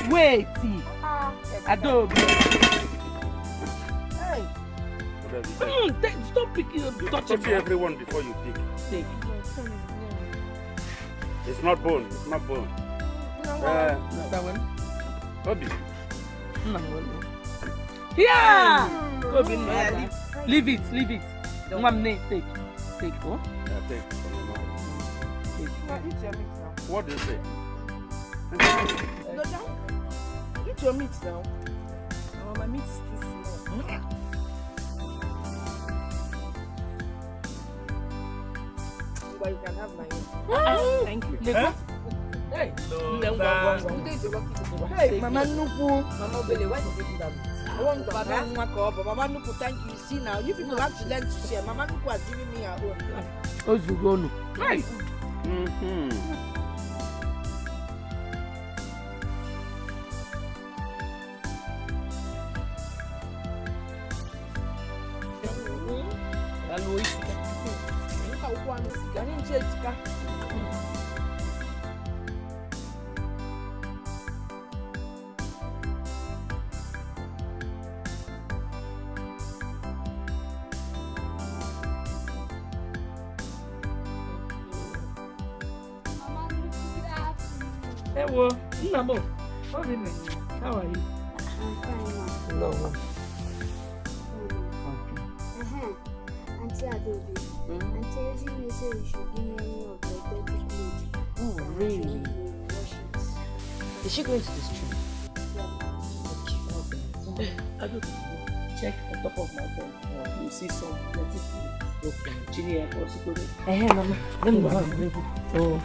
Wait, Adobe. Hey. Stop picking. Touch everyone before you pick. Take. It's not bone. It's not bone. That one. Obi. Yeah. Obi, leave it. One name, take. Oh. Yeah, take. What do you say? Eat your meat now. Oh, my meat is still small. But you can have my own. Thank you. Hey. Hey, Mama Nupu. Mama Bele, why did you do that? I want Mama Nupu, thank you. See now, you people have to learn to share. Mama Nupu has given me her own. Ozugonu. Hey. Hello, Namo. How are you? I'm fine, Mom. No. Auntie Adobe. Auntie Eugene said you should give me any of your dirty clothes. Oh, really? Wash it. Is she going to the street? Yeah. Adobe, check the top of my bed. You see some dirty clothes. Okay. Chini, I also put it. Mama. Let me go. Oh.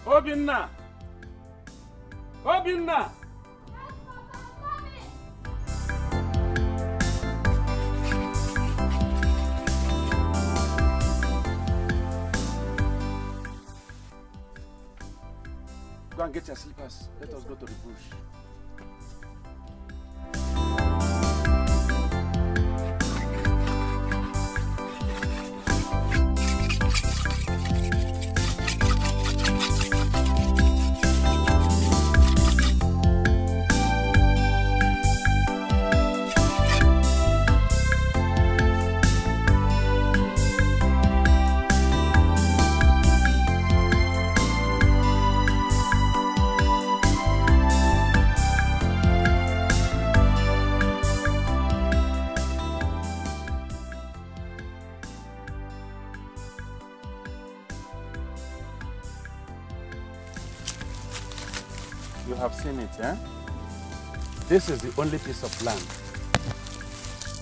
Obinna! Go and get your slippers. Let us go to the bush. You have seen it, eh? This is the only piece of land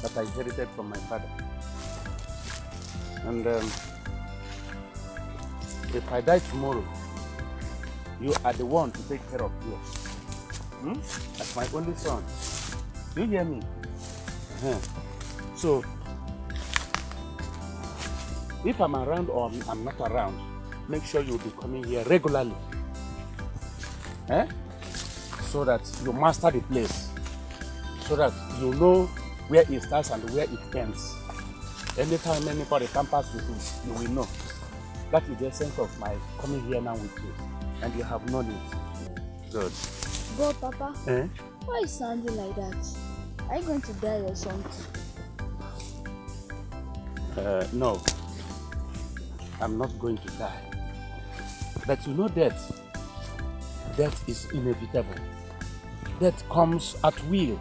that I inherited from my father. And if I die tomorrow, you are the one to take care of here. As my only son. Do you hear me? So, if I'm around or I'm not around, make sure you'll be coming here regularly. So that you master the place. So that you know where it starts and where it ends. Anytime anybody pampers with you, you will know. That is the essence of my coming here now with you. And you have known it. Good. But Papa, Eh? why are you sounding like that? Are you going to die or something? No. I'm not going to die. But you know death. Death is inevitable. Death comes at will.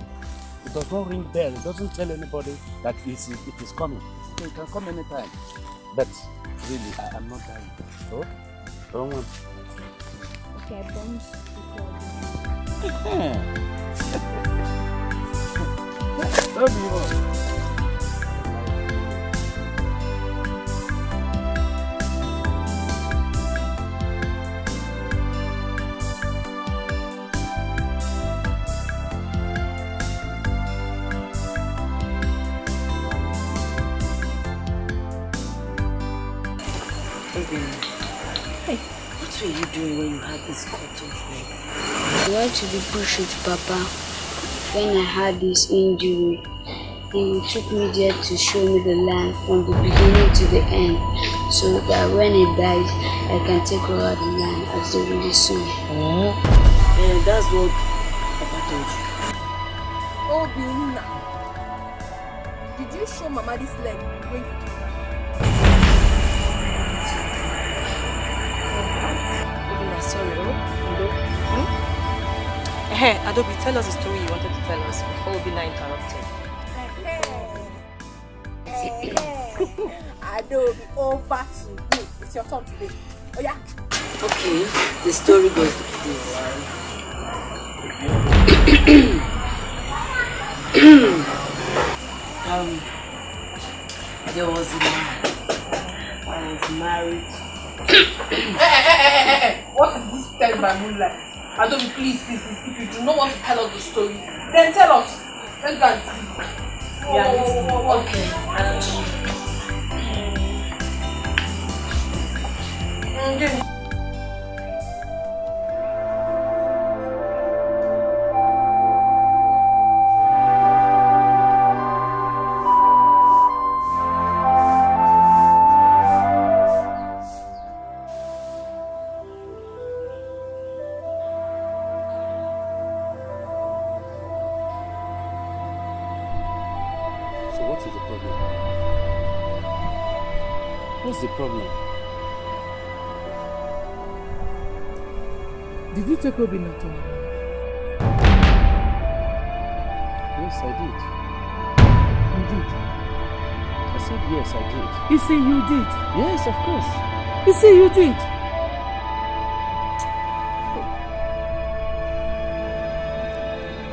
It does not ring bell. It doesn't tell anybody that it is coming. So it can come anytime. But really, I am not dying. So, don't want. Okay, I promise to Don't be wrong. Hey, what were you doing when you had this cut off leg? I went to the bush with Papa. When I had this injury, he took me there to show me the land from the beginning to the end, so that when he dies, I can take over the land as the really son. Yeah, that's what Papa told you. Obinna, did you show Mama this leg when you came back? Sorry, Hey, Adobe, tell us the story you wanted to tell us before Obinna interrupted. Adobe, over to you. It's your turn today. Oh yeah. Okay, the story goes like this. There was a man. I was married. Hey. What is this tell by moonlight? Adobe, please. If you do not want to tell us the story, then tell us. Let's go and see. Yeah, okay. What's the problem? Did you take Obinna to me? Yes, I did. You did? I said yes, I did. You say you did? Yes, of course. You say you did?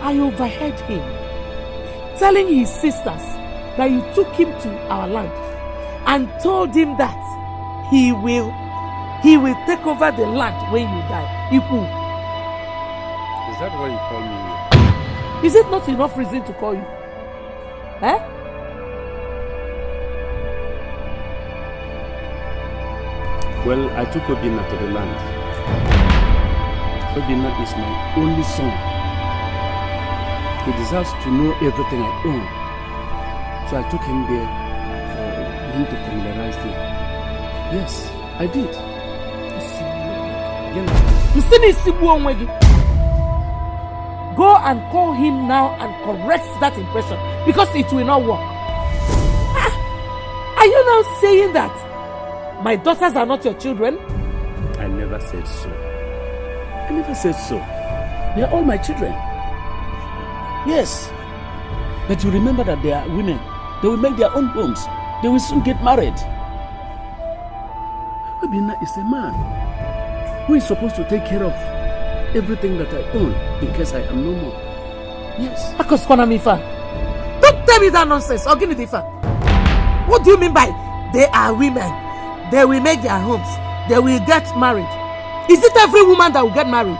I overheard him telling his sisters that you took him to our land and told him that he will take over the land when you die. Iku. Is that why you call me? Is it not enough reason to call you? Eh? Well, I took Obinna to the land. Obinna is my only son. He deserves to know everything I own. So I took him there for him to familiarize him. Yes, I did. Go and call him now and correct that impression because it will not work. Are you now saying that my daughters are not your children? I never said so. I never said so. They are all my children. Yes. But you remember that they are women. They will make their own homes. They will soon get married. Obinna is a man who is supposed to take care of everything that I own in case I am no more. Yes. Don't tell me that nonsense. Or give me the fact. What do you mean by they are women? They will make their homes. They will get married. Is it every woman that will get married?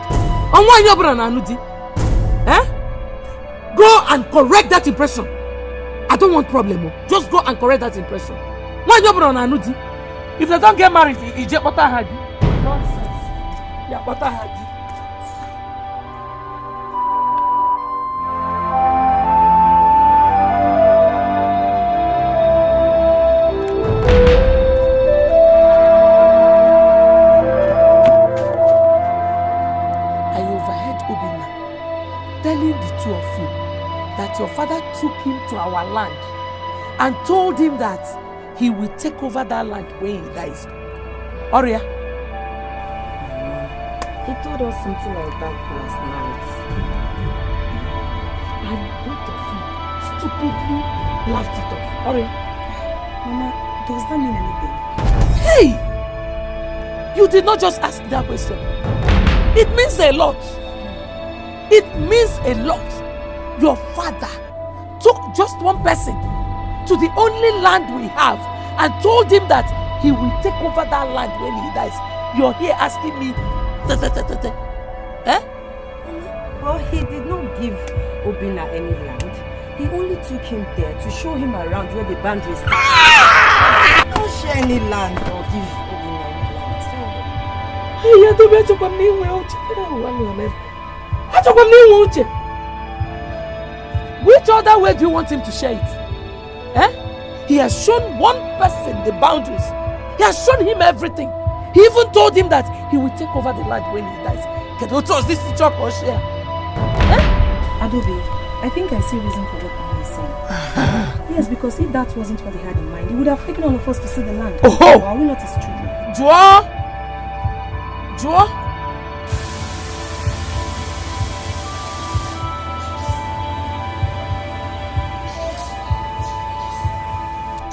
Eh? Go and correct that impression. I don't want problem. Just go and correct that impression. If they don't get married, it's just nonsense. Yeah, took him to our land and told him that he will take over that land when he dies. Oria? He told us something like that last night. And both of you stupidly laughed it off. Oria? Mama, does that mean anything? Hey! You did not just ask that question. It means a lot. It means a lot. Your father took just one person to the only land we have and told him that he will take over that land when he dies. You're here asking me, eh? Well, he did not give Obina any land. He only took him there to show him around where the boundaries start. He don't share any land or give Obina any land. Which other way do you want him to share it? Eh? He has shown one person the boundaries. He has shown him everything. He even told him that he will take over the land when he dies. What was this talk or share? Eh? Adobe, I think I see reason for what Papa is saying. Yes, because if that wasn't what he had in mind, he would have taken all of us to see the land. Oh! Are we not his children? Joa?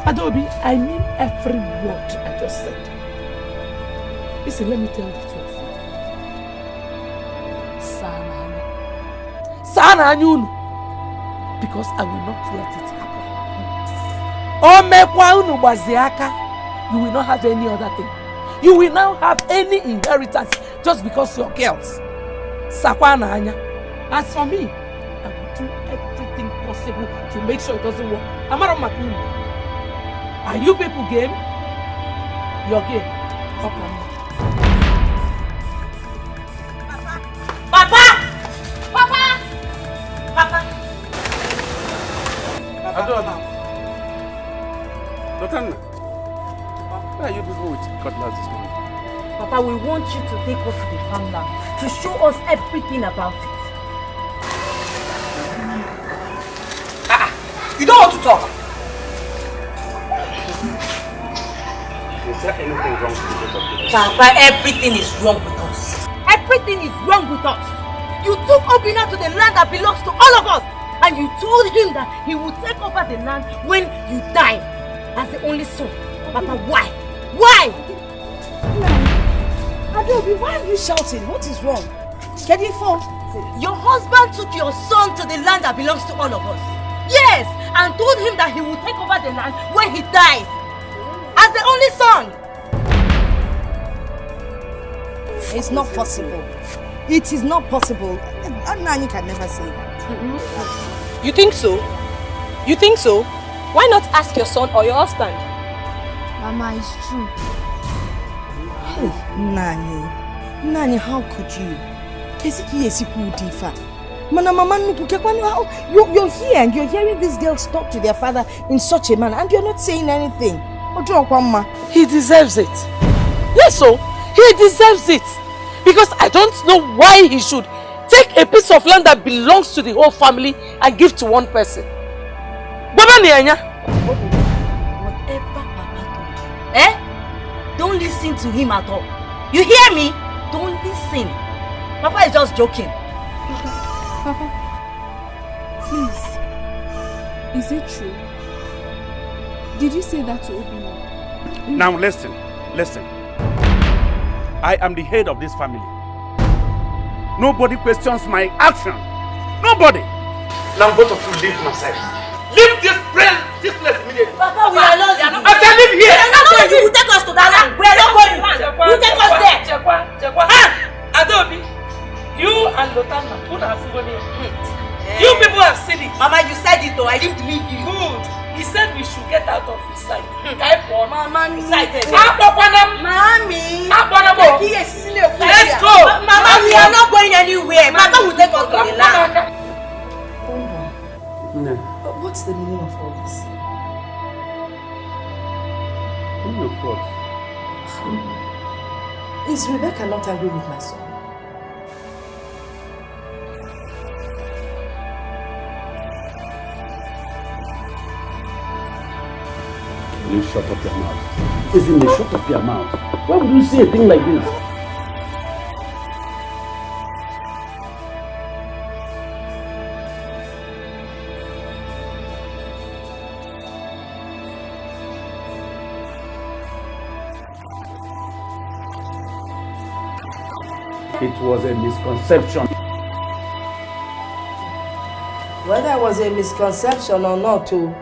Adobe, I mean every word I just said. Listen, let me tell you the truth. Sana anyunu. Because I will not let it happen. You will not have any other thing. You will now have any inheritance just because you're girls. Sakwana anya. As for me, I will do everything possible to make sure it doesn't work. Amara Makunu. Are you people game? You're game. Okay. Papa! Papa! Papa! Lieutenant, why are you people with cutlass this morning? Papa, we want you to take us to the farmland to show us everything about it. You don't want to talk. Is there anything wrong with the both of you? Papa, everything is wrong with us. Everything is wrong with us. You took Obina to the land that belongs to all of us. And you told him that he would take over the land when you die. As the only son. Papa, why? Why? Adobe, why are you shouting? What is wrong? Get it for? Your husband took your son to the land that belongs to all of us. Yes, and told him that he would take over the land when he dies. As the only son. It's not possible. It is not possible. Nani can never say that. You think so? You think so? Why not ask your son or your husband? Mama, it's true. Hey, Nani, how could you? Mana mama, you're here and you're hearing these girls talk to their father in such a manner and you're not saying anything. He deserves it. Yes, so he deserves it. Because I don't know why he should take a piece of land that belongs to the whole family and give to one person. Whatever Papa told you, don't listen to him at all. You hear me? Don't listen. Papa is just joking. Papa, please. Is it true? Did you say that to Obina? Now listen. I am the head of this family. Nobody questions my action. Nobody. Now both of you leave my side. Leave this place immediately. Papa, we are not I said leave here. We are not going. You will take us to that land. We are not going. You take us there. Adobe, you and Lotana, who have seen it? You people have seen it. Mama, you said it though. I didn't believe you. Good. He said we should get out of his sight. Mama, Mommy. let's go. Mama, we are not going anywhere. Papa will take us to the land. What's the meaning of all this? Meaning of what? Is Rebecca not angry with my son? Will you shut up your mouth? Isn't it? Shut up your mouth. Why would you say a thing like this? It was a misconception. Whether it was a misconception or not, to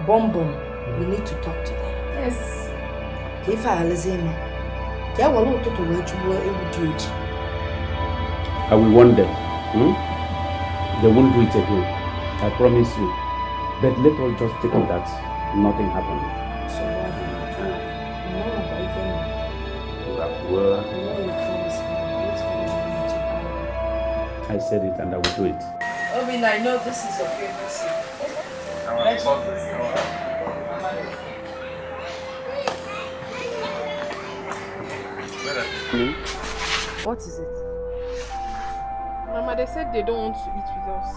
Bum, we need to talk to them. Yes. If I listen, I will warn them. They won't do it again. I promise you. But let us just take it that nothing happened. So what do you do? Well, I said it and I will do it. Obin, I know this is your favorite scene. What is it? Mama, they said they don't want to eat with us.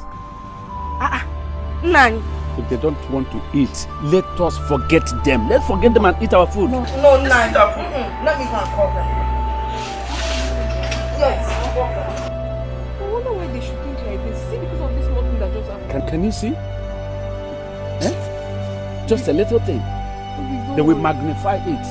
Nani? If they don't want to eat, let us forget them. Let's forget them and eat our food. No, Nani. Let me go and call them. Yes, I'll call them. I wonder why they should think like this. See, because of this small thing that just happened. Can you see? Just a little thing. They will magnify it.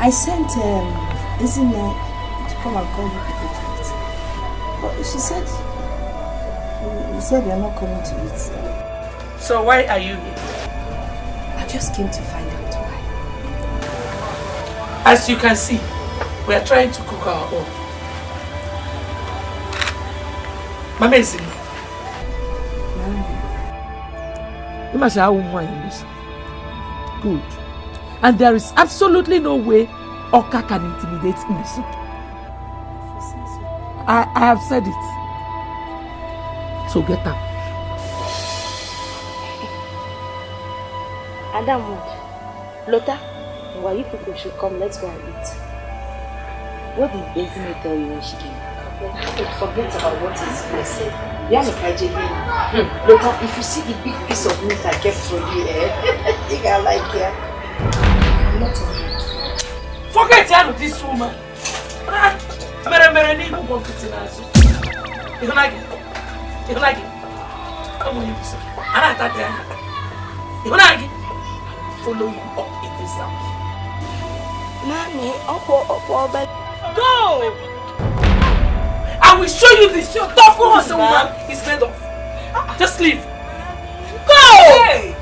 I sent Ini to come and call you people to eat. But she said, you said you're not coming to eat. So why are you here? I just came to find out why. As you can see, we are trying to cook our own. Mama is in. You must have one in this. Good. And there is absolutely no way Oka can intimidate me. I have said it. So get up. Adam, Lota, why you people should come, let's go and eat. What did Bezime tell you when she came? Forget about what is said. Lota, if you see the big piece of meat I kept for you, think I like it. I'm not on it. Forget this woman. You don't like it? You don't like it? Come on, you don't like it? Follow you up in this house. Mommy, Go! I will show you this. Your tough woman is made of. Just leave. Go! Hey!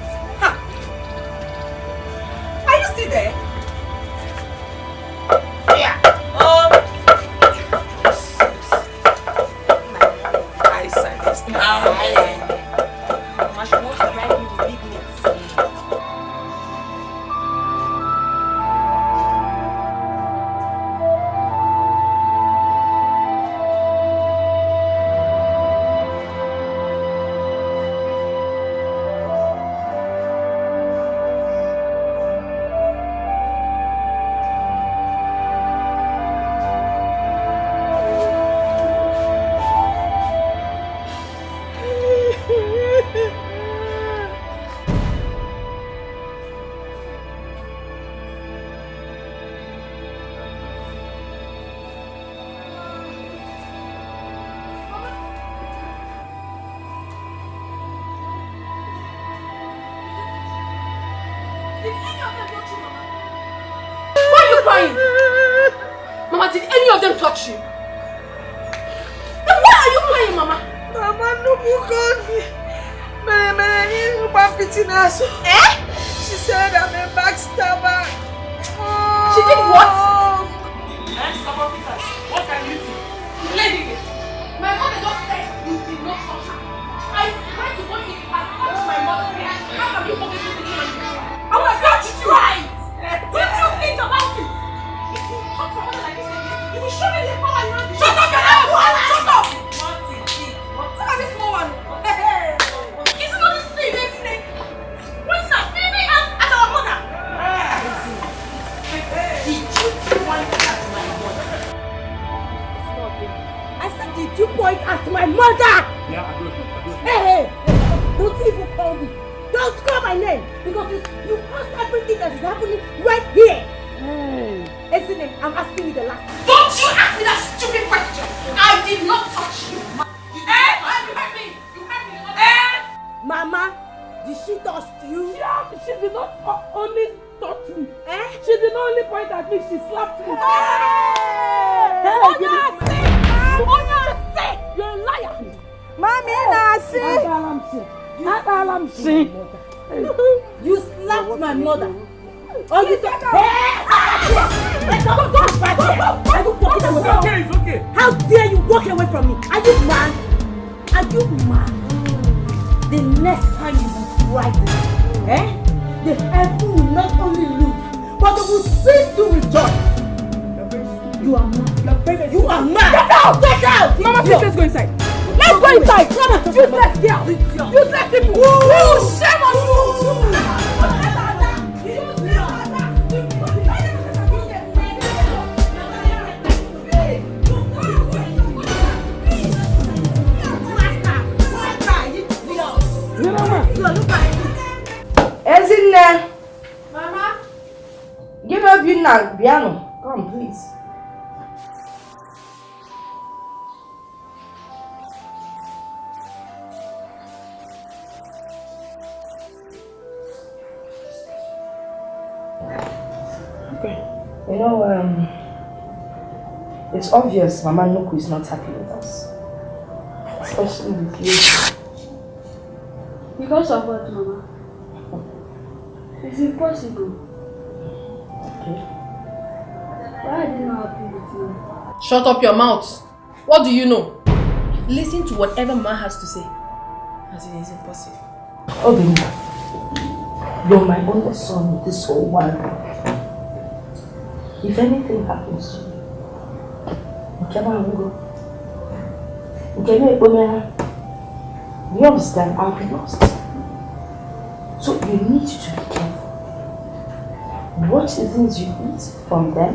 Are you still there? Yeah. I said this now. Mama, she wants to drive me with big meats. Mama, did any of them touch you? Then why are you crying, Mama? Mama, no, she said I'm a backstabber. She did what? What can you do? Lady, my mother just said you did not touch her. I swear to God, if I touch my mother, how can you forget me? I was not right. Did you think about it? If you touch my mother like this again, You will show me the power you have. Shut up your mouth! Shut up! Look at this small one. Hey. Isn't all this thing, isn't it? What is that? Feeding us at our mother. Did you point at my mother? I said, did you point at my mother? Yeah, I do. Hey, don't even call me. Don't call my name because you caused everything that is happening right here. Hey. Isn't it? I'm asking you the last time. Don't you ask me that stupid question. I did not touch you. You hurt me. You hurt me. Mama, did she touch you? Yeah, she did not only touch me. Eh? She did not only point at me, she slapped me. Hey! Hey, Oh, you're sick! Oh, you're sick! you're a liar. Mommy, Nasi! You slapped my mother. Oh, you said, hey! Don't fight here. Are you walking away from me? It's okay. How dare you walk away from me? Are you mad? Are you mad? The next time you will try this, the heaven will not only lose, but it will cease to rejoice. You are mad. You are mad. Get out! Get out! Mama, please let's go inside. Let's go inside. Useless girl. Useless people. Shame on you. Ezinne, Mama. give up you now, piano. Come, please. You know, it's obvious Mama Nuku is not happy with us. Especially with you. Because of what, Mama? It's impossible. Okay. Why are they not happy with me? Shut up your mouth. What do you know? Listen to whatever man has to say. As it is impossible. Obinna, you're my only son in this whole world. If anything happens to you, you understand, I'll be lost. So you need to be careful. Watch the things you eat from them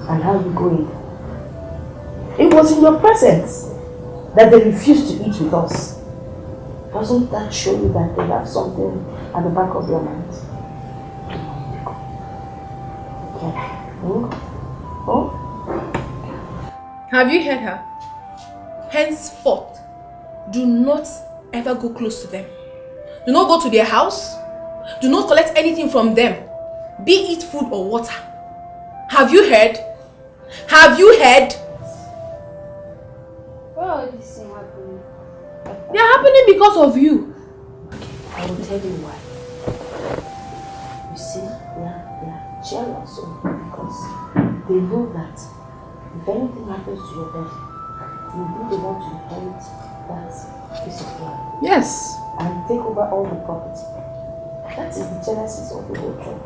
and how you go in. It was in your presence that they refused to eat with us. Doesn't that show you that they have something at the back of your mind? Okay. Oh? Have you heard her? Henceforth, do not ever go close to them. Do not go to their house. Do not collect anything from them, be it food or water. Have you heard? Have you heard? Why are all these things happening? They are happening because of you. I will tell you why. You see, they are jealous of you because they know that if anything happens to your body, you'll be the one to inherit that piece of land. Yes. And take over all the property. That is the genesis of the whole trouble.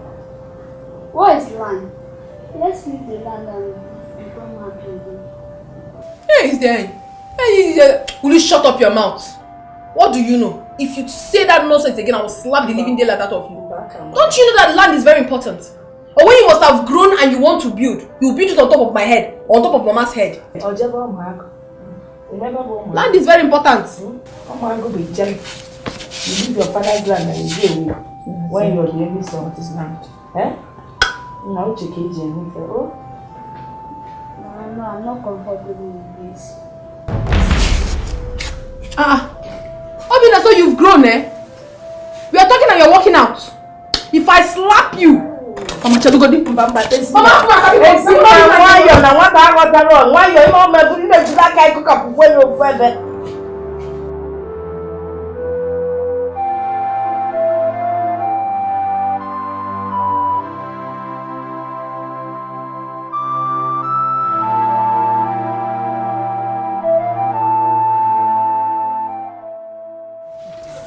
What is land? Let's leave the land and become happy again. Hey, is there? Hey, will you shut up your mouth? What do you know? If you say that nonsense again, I will slap the living daylight out of you. Don't you know that land is very important? Or when you must have grown and you want to build, you build it on top of my head, or on top of Mama's head. Land is very important. You leave your father's land and you go away when you're the only son of his land. Eh? Now check it and oh. No, I'm not comfortable with this. Obina, so you've grown, eh? We are talking and you're walking out. If I slap you, Mama Chalugodi.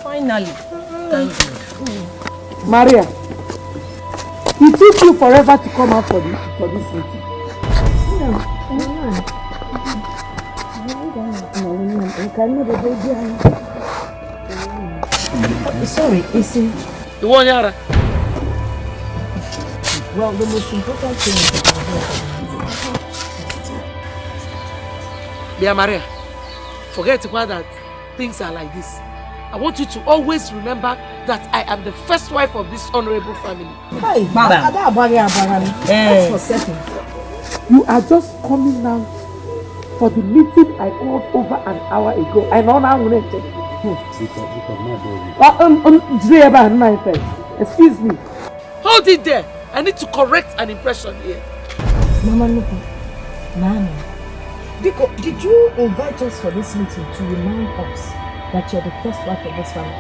Finally. Thank you. Maria, it took you forever to come out for this meeting. Sorry, is it? The one yara. Well, the most important thing is Dear Maria, forget that things are like this. I want you to always remember that I am the first wife of this honorable family. Hey, madam. That's for certain. You are just coming now for the meeting I called over an hour ago. I know now. Excuse me. Hold it there. I need to correct an impression here. Mama, Dikeh, did you invite us for this meeting to remind us that you're the first wife of this family?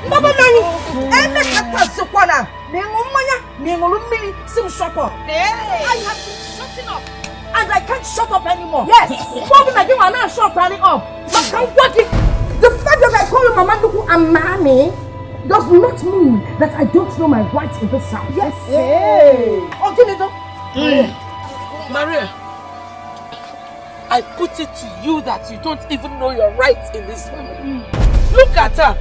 Mama, I have been shutting up and I can't shut up anymore. Yes. I'm not shutting up. The fact that I call you Mama Nuku and Mommy does not mean that I don't know my rights in this house. Yes. Hey. Maria, I put it to you that you don't even know your rights in this family. Look at her,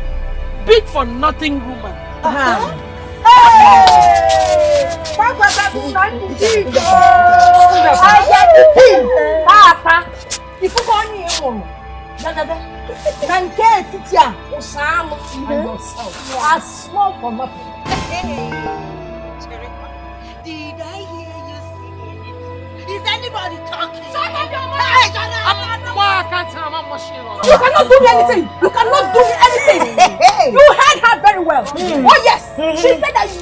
big for nothing woman. Papa, that's not small for nothing. Did I hear you singing it? Is anybody talking? Shut up your mouth! You cannot do me anything! You cannot do me anything! You heard her very well! Oh yes! She said that you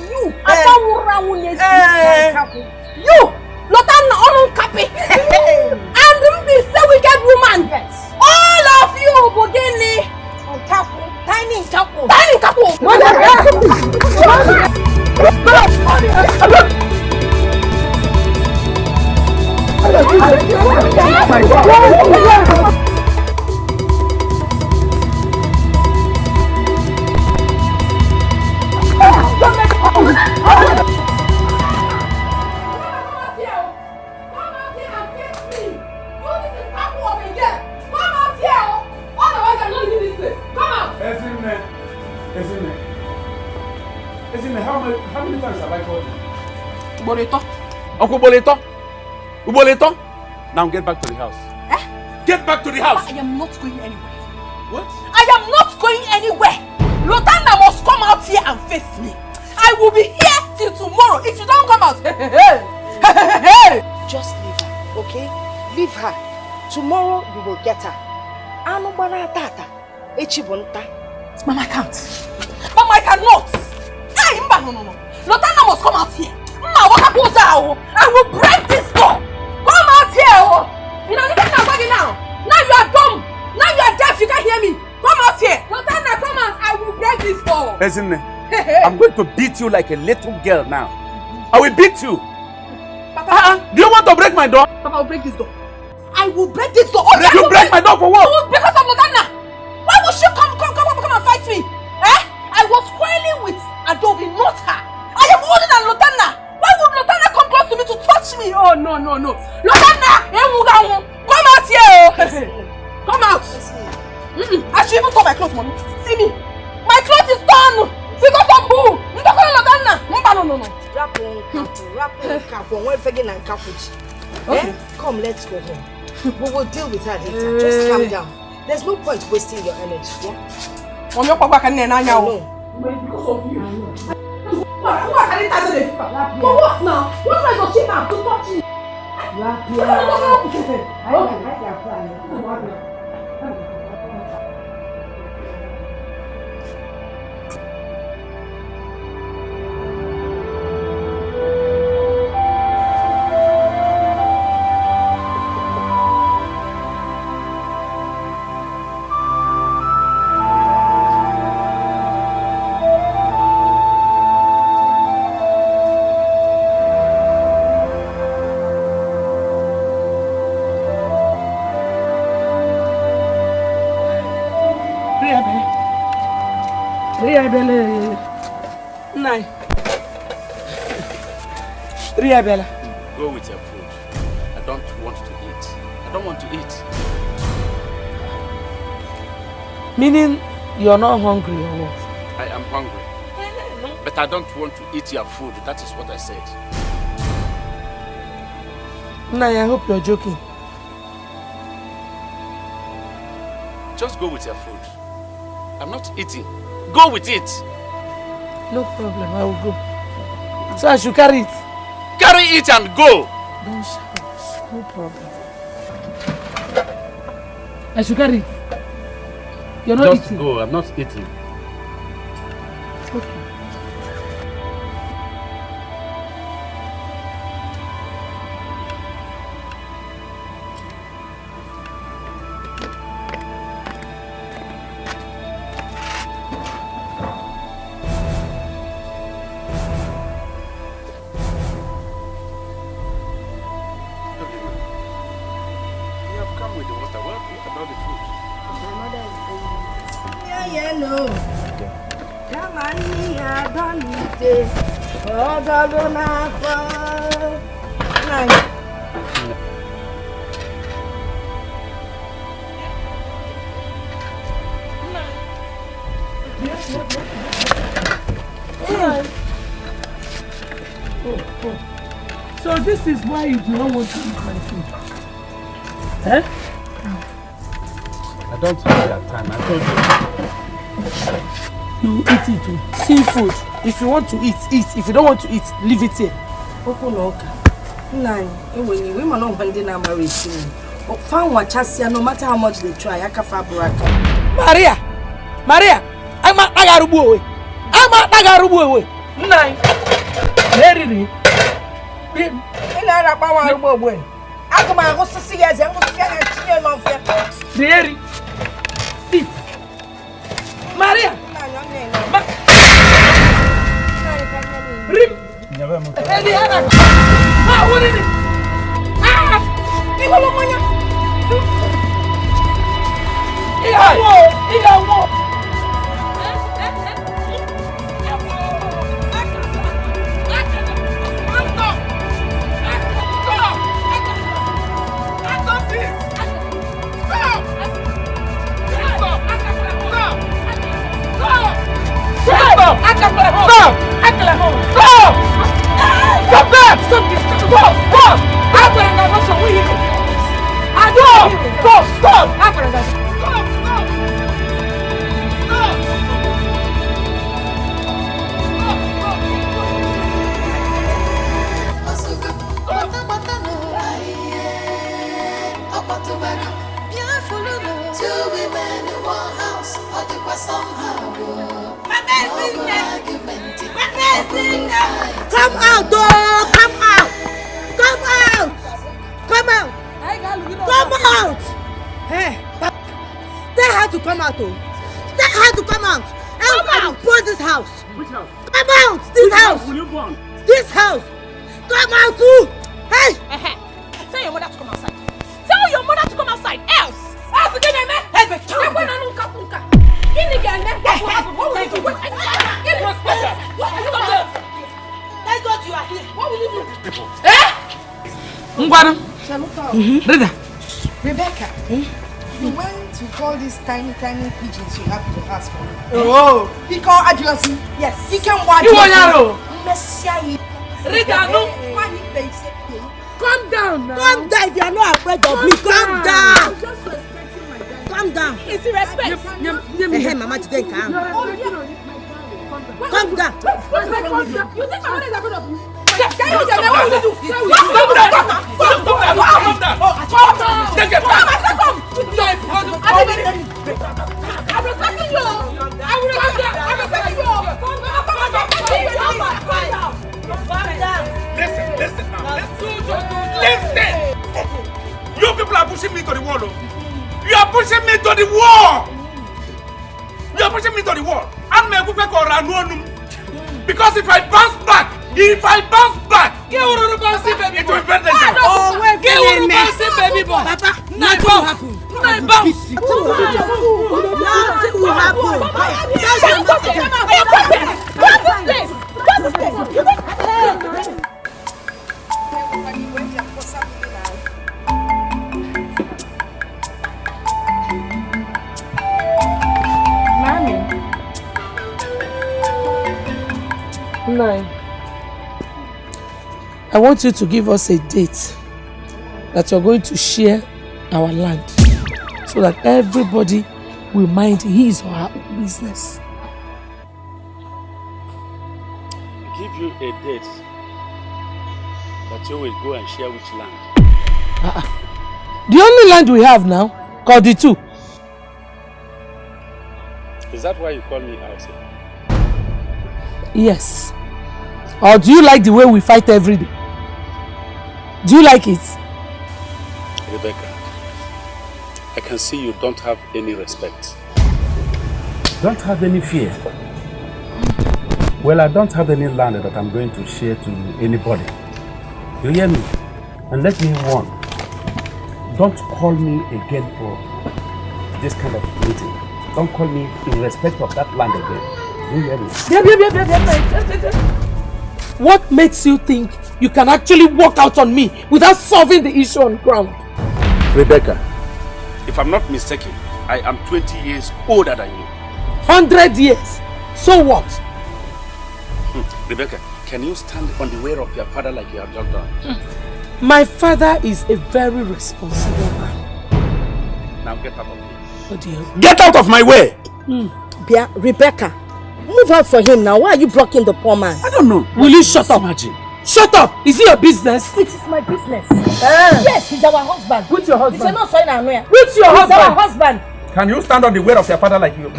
you! Lotana Kapi! And this wicked woman! Yes! All of you, Bogini! Tiny Kapu! Tiny Kapu! How many times have I called you? Uncle Boleto? Now get back to the house. Eh? Get back to the house! I am not going anywhere. What? I am not going anywhere. Lotana must come out here and face me. I will be here till tomorrow if you don't come out. Just leave her, okay? Leave her. Tomorrow you will get her. Mama, I can't. Mama, I cannot. No. Lotana must come out here. I will break this door. Come out here. You know, look at my body now. Now you are dumb. Now you are deaf. You can't hear me. Come out here. Lotana, come out. I will break this door. Listen, I'm going to beat you like a little girl now. I will beat you. Papa, do you want to break my door? Papa, I will break this door. I will break this door. You break my door for what? Because of Lotana. Why would she come and fight me? I was quarreling with Adobe, not her. I am older than Lotana. Why would Lotana come close to me to touch me? Oh, no. Lotana, come out here. Come out. I should even turn my clothes, mommy. See me. My clothes is torn. Because of who? Lotana. No. Okay. Come, let's go home. We will deal with her later. Just calm down. There's no point wasting your energy. Yeah? Because of you. But what now? What does she have to touch me? Go with your food. I don't want to eat. I don't want to eat. Meaning you're not hungry or what? I am hungry. But I don't want to eat your food. That is what I said. Naya, I hope you're joking. Just go with your food. I'm not eating. Go with it. No problem, I will go. So I should carry it? Carry it and go. Don't shout. No problem. I should carry it. You're not Just eating. go. I'm not eating. Okay. So this is why you do not want to eat my food? Eh? I don't have that time. I told you. You eat it too. Seafood. If you want to eat, eat. If you don't want to eat, leave it here. No matter how much they try, Maria! Maria! I'm a Nagarubu. I'm a Nagarubu. Nine. Very. Maria! Come out, dog! Come out! Come out! Come out! Come out! Hey, they had to come out, oh! They had to come out! Come out! Burn this house! Which house? Come out! This house! Will you burn? This house! Come out too! Hey! Tell your mother to come outside. Tell your mother to come outside. Else again, man. What will you do? Thank God you are here. What will you do? People. Rebecca, you went to call these tiny pigeons you have in the house for me. Oh! He called Adiosi. Yes. He can watch You want Yaro? Calm down now. Calm down if you are not afraid of me. Calm down. Calm down. It's respect. Hey, Mama, today calm. Calm down. You think my mother is afraid of you? Can you tell me what to do? I'm respecting you. I'm respecting you. Listen now. Listen. You people are pushing me to the wall. You are pushing me to the wall. You are pushing me to the wall. Because if I bounce back, it will be better. Oh, wait, baby boy. Papa, nothing will happen. Nothing will happen. Nine. I want you to give us a date that you're going to share our land so that everybody will mind his or her own business. Give you a date that you will go and share which land? The only land we have now, called the two. Is that why you call me out here? Yes. Or do you like the way we fight every day? Do you like it? Rebecca, I can see you don't have any respect. Don't have any fear. Well, I don't have any land that I'm going to share to anybody. You hear me? And let me warn. Don't call me again for this kind of meeting. Don't call me in respect of that land again. You hear me? What makes you think you can actually walk out on me without solving the issue on ground? Rebecca, if I'm not mistaken, I am 20 years older than you. 100 years. So what? Rebecca, can you stand on the way of your father like you have just done? My father is a very responsible man. Now get out of here. What do you? Get out of my way! Bia, Rebecca, move out for him now. Why are you blocking the poor man? I don't know. Will you shut up? Imagine. Shut up! Is it your business? It is my business. Yes, he's our husband. Which your husband? He's not so in Which your He's husband? our husband. Can you stand on the way of your father like you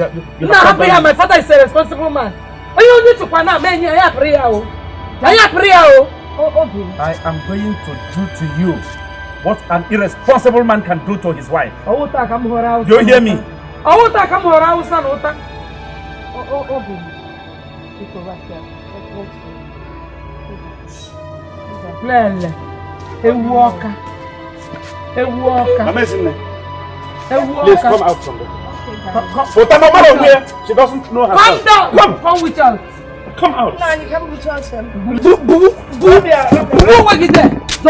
Nah, my father is a responsible man. You need to find out, man. I am going to do to you what an irresponsible man can do to his wife. You hear me? Please come out from there. She doesn't know herself. Come down. Come with us. Come out. No, you can't with us. Don't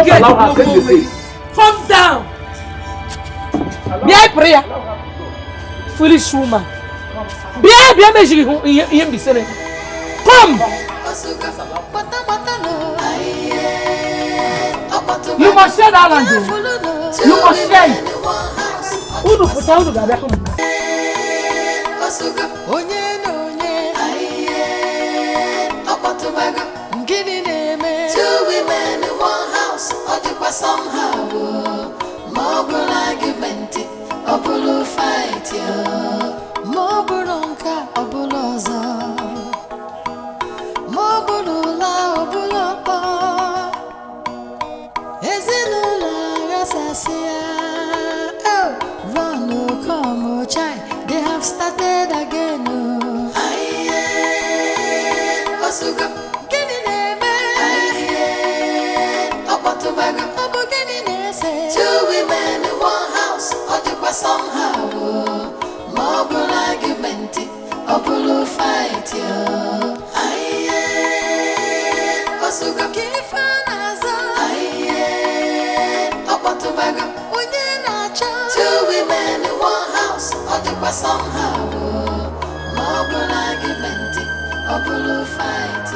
allow her to say. Come down. Be a prayer. Foolish woman. Be a come. You must share that land. You must share it. Who do put out the Gabriel? Two women in one house, somehow more argument, or fight, more bronca, or buloza, more bulula, or bulapa. Is it no Rassasia? Oh, run, no, come, oh, child, they have started again. Asuga. Two women in one house, or somehow more argument, or fight, Asuga Kifanaza, two women in one house, or somehow more argument, or fight,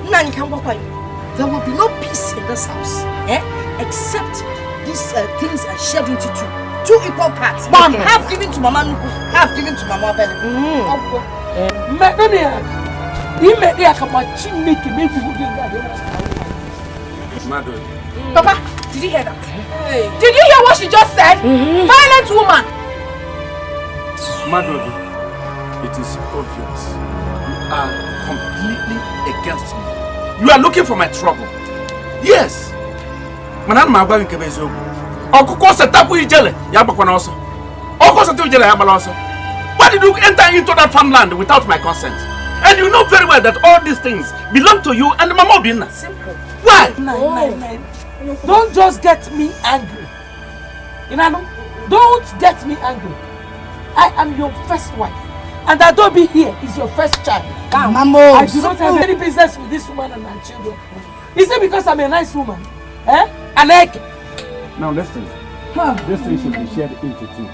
Nani can walk away. There will be no peace in this house, except these things are shared into two equal parts. Mom, half given to Mama Nuku, half given to Mama Belly. Papa, did you hear that? Did you hear what she just said? Violent woman. Madodi, it is obvious. You are completely against me. You are looking for my trouble. Yes. Manan ma gwa nke bezo. Okuko setapu ijele ya bakwana oso. Okuko setapu ijele ya bala oso. Why did you enter into that farmland without my consent? And you know very well that all these things belong to you and Mama Obinna. Simple. Why? Don't just get me angry. Don't get me angry. I am your first wife. And Adobe here is your first child. Mama, I do not have any business with this woman and her children. Is it because I'm a nice woman? An egg? Now listen. This thing should be shared into two.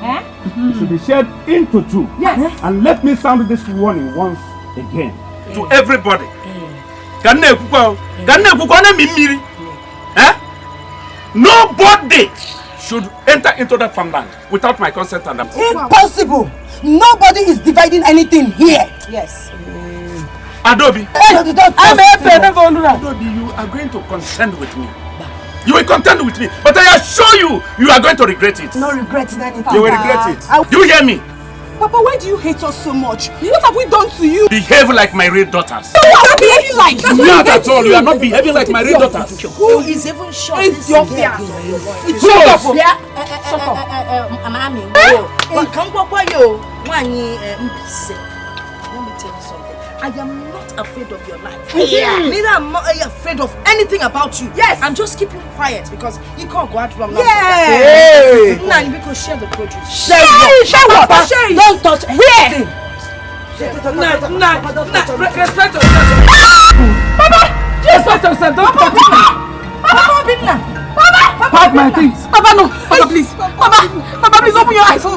It should be shared into two. Yes. And let me sound this warning once again to everybody. Nobody should enter into that farmland without my consent and approval. Impossible! Nobody is dividing anything here. Yes. Adobe. Adobe, you are going to contend with me. You will contend with me, but I assure you, you are going to regret it. No regretting anything. You will regret it. You hear me? Papa, why do you hate us so much? What have we done to you? Behave like my real daughters. What are we behaving like? Not at all. You are not behaving like my real daughters. Who is even sure? It's your fear. Shut up. Let me tell you something. I am not afraid of your life. Neither am I afraid of anything about you. Yes. I'm just keeping quiet because you can't go out wrong. Yes. Nah, because share the produce. Share what? Share it. Don't touch it. Where? Respect yourself. Papa! Respect yourself. Don't touch it. Papa! Pack my things. Papa, no. Papa, please. Papa, please open your eyes. Papa,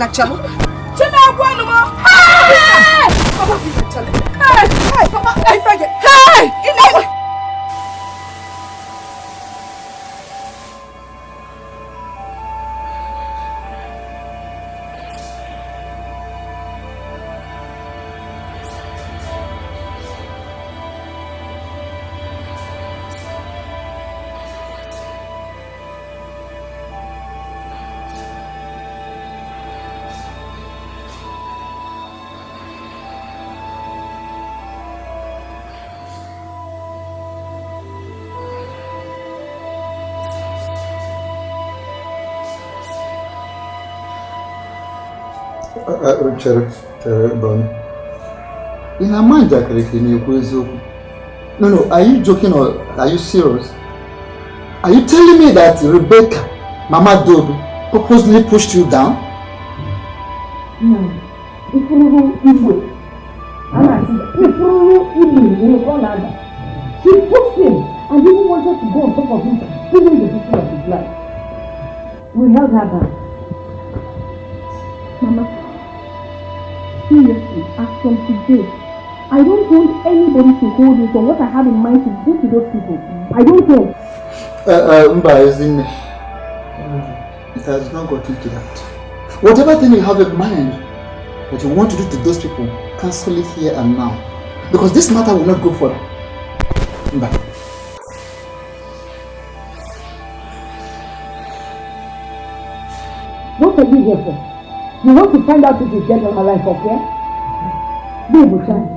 Chalo. In a mind, no, are you joking or are you serious? Are you telling me that Rebecca, Mama Dobe, purposely pushed you down? No. She pushed him and even wanted to go on top of him, stealing the picture of his life. We held her back. Mama, seriously, as from today, I don't want anybody to hold it or what I have in mind to do to those people. I don't want. It has not got into that. Whatever thing you have in mind that you want to do to those people, cancel it here and now. Because this matter will not go further. What are you here for? You want to find out if he's dead or alive, okay? Baby, child.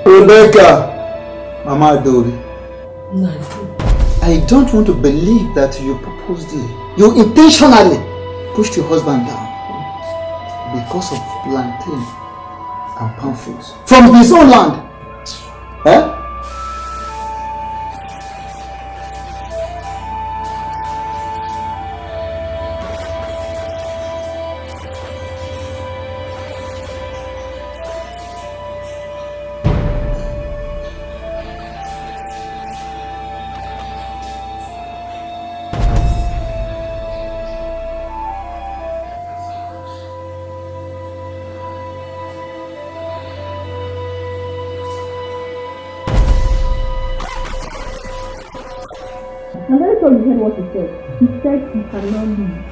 Rebecca, Mama Dobe, I don't want to believe that you purposely, you intentionally pushed your husband down because of plantain and palm fruits from his own land. Eh? I'm very sure you heard what he said. He said he cannot leave.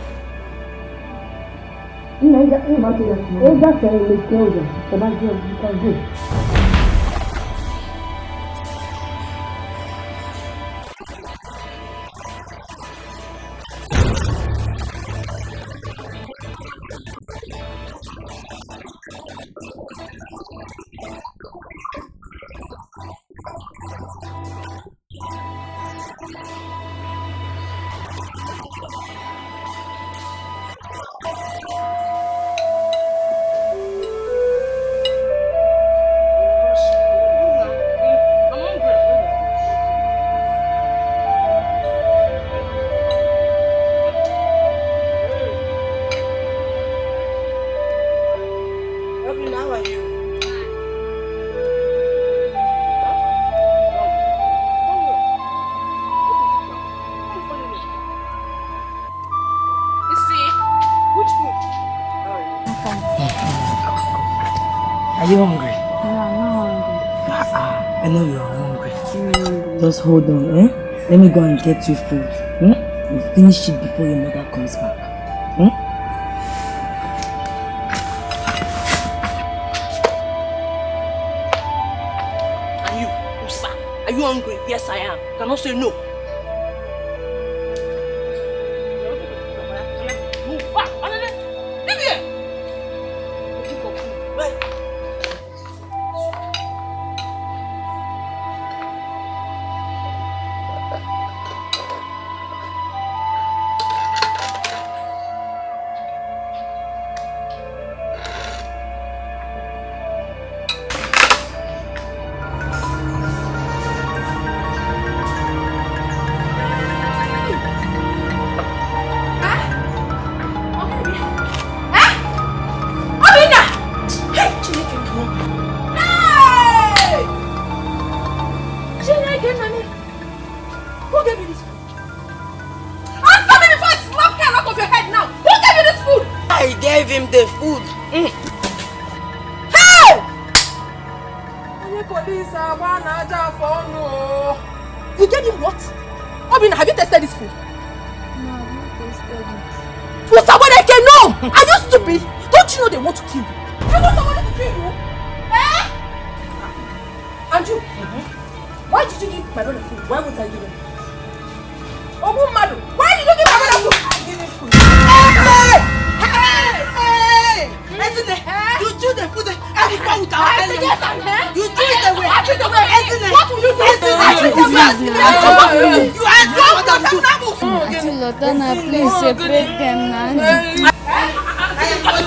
Naija, you can go. Obina, how are you? Are you hungry? No, I'm not hungry. I know you are hungry. Just hold on, eh? Let me go and get you food. You finish it before your mother comes back. And you, Usa, are you hungry? Yes, I am. You cannot say no. You gave him what? Obina, have you tested this food? No, I've not tasted it. What's up, no! Are you stupid? Don't you know they want to kill you? You want somebody to kill you? Eh? And you? Why did you give my brother food? Why would I give him? Oh, Madu, why did you give my brother food? I give him food. Hey! Isn't it? You do the food and you go with our enemies. Yes, I'm here. You do it away. I treat away. Isn't it? What will you do? You ask me what I'm doing. Auntie Lotana, please separate them now.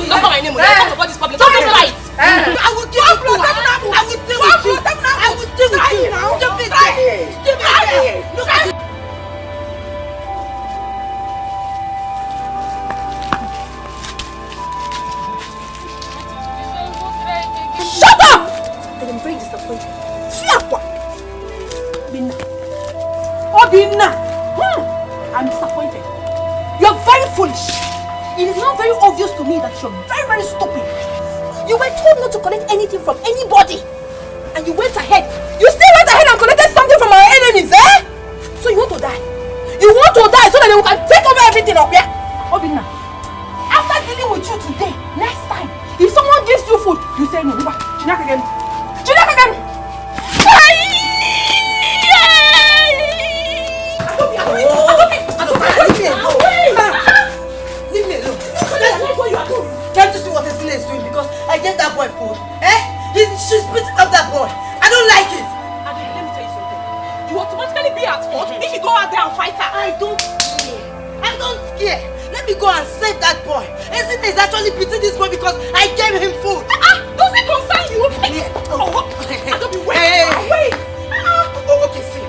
Don't call my name. Don't support this public. Don't be right. I will deal with you. I will deal with you. I will deal with you. Stupid. Look at you. Shut up! I am very disappointed. Fiakwa! Obina! I'm disappointed. You're very foolish. It is now very obvious to me that you're very, very stupid. You were told not to collect anything from anybody. And you went ahead. You still went ahead and collected something from our enemies, eh? So you want to die? You want to die so that they can take over everything up here? Obina, after dealing with you today, next time, if someone gives you food, you say no. Chinak again. Chinak again. Leave me alone. That's what you are doing. Can't you see what Esine is doing? Because I gave that boy food. She's beating up that boy. I don't like it. Let me tell you something. You automatically be at fault if you go out there and fight her. I don't care. I don't care. Let me go and save that boy. Esine is actually beating this boy because I gave him food. Does it concern you? I don't be waiting. Wait. Okay, see.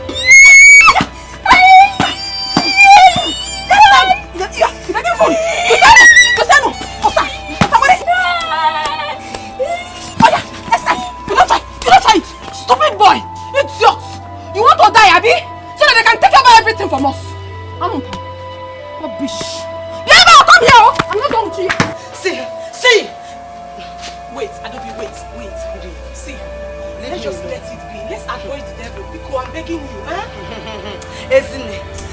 Stupid boy! Idiot! You want to die, Abby? So that they can take over everything from us. Rubbish. Never come here! I'm not done with you. See! Wait, Adobe, wait. See, let's just let it be. Let's avoid the devil. Because I'm begging you,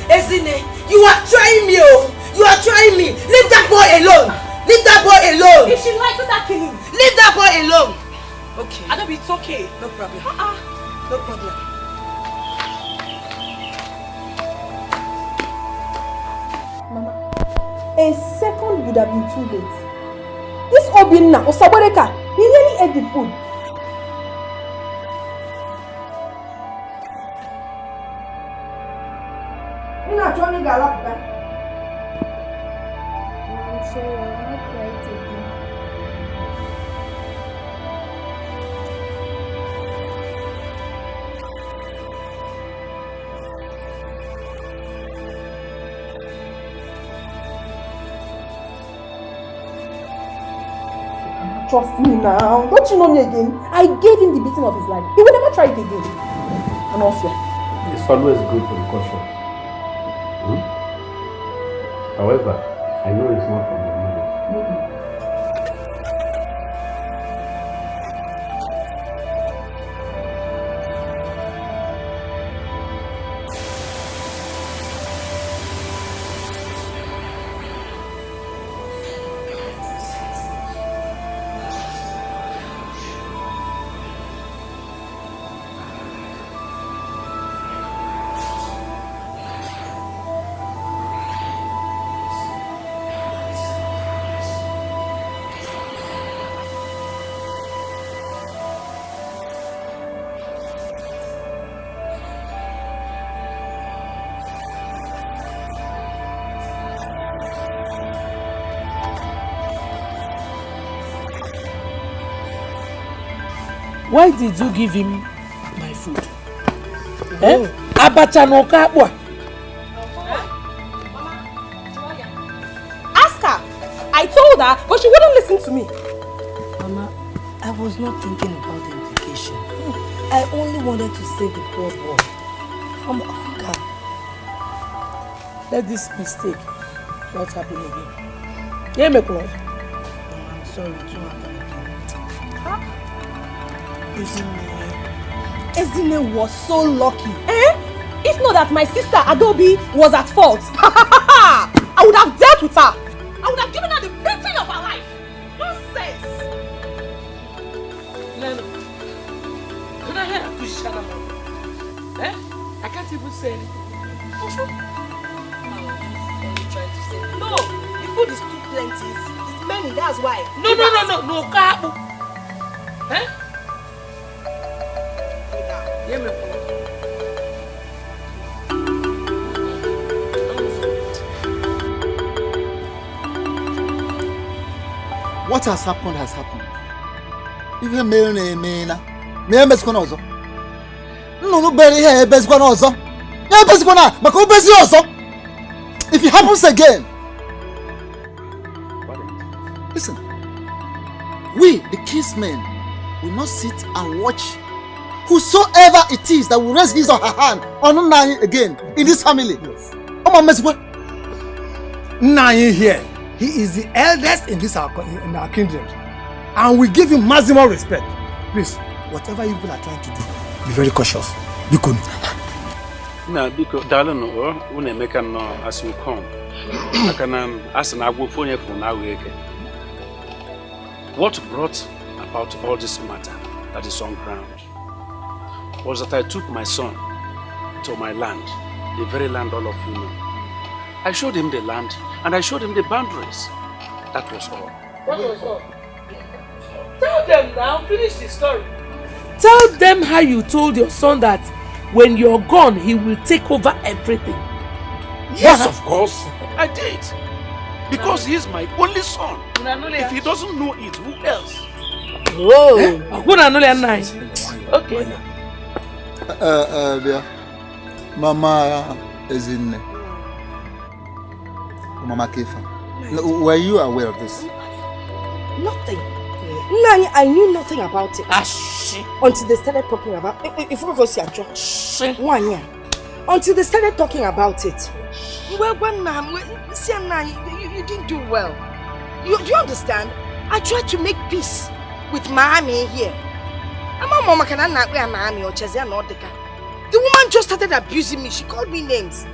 Esine, you are trying me, oh! You are trying me! Leave that boy alone! Leave that boy alone! If she likes it, I'll kill him. Leave that boy alone! Okay. Adobe, it's okay. No problem. No problem. Mama, a second would have been too late. This Obinna, Osaboreka, he really ate the food. I'm sorry, I'll not try it again. trust me now. Don't you know me again? I gave him the beating of his life. He will never try it again. And also, it's always good to be cautious. However, I know it's not from your money. Why did you give him my food? Eh? Abacha no kapwa. ask her. I told her, but she wouldn't listen to me. Mama, I was not thinking about the implication. I only wanted to save the poor boy from hunger. Let this mistake not happen again. Yeah, make love. I'm sorry, it won't happen again. Ezine was so lucky. If not that my sister Adobe was at fault, I would have dealt with her. I would have given her the beating of her life. Nonsense. Leno, can I hear a position about it? I can't even say anything. No, the food is too plenty. It's many, that's why. No, Kabu. Yeah, me. What has happened has happened. If you may na me besikona ozo. No bury here besikona ozo. Ya besikona maka obesi ozo. If it happens again. Listen. We the kinsmen will not sit and watch whosoever it is that will raise his or her hand on Nai again in this family. Nai here. He is the eldest in our kindred, and we give him maximum respect. Please, whatever you people are trying to do, be very cautious. You couldn't. Now, because darling, when I make as you come, I can ask an agwo phone for now. What brought about all this matter that is on ground was that I took my son to my land, the very land all of you know. I showed him the land and I showed him the boundaries. That was all. That was all. Tell them now, finish the story. Tell them how you told your son that when you're gone, he will take over everything. Yes, of course. I did. Because he is my only son. If he doesn't know it, who else? Oh, okay. Mama is in. Mama Kefa. Were you aware of this? Nothing. Nani, I knew nothing about it. Until they started talking about it. If we go see a church. 1 year. Until they started talking about it. Well, you didn't do well. Do you understand? I tried to make peace with Miami here. The woman just started abusing me. She called me names.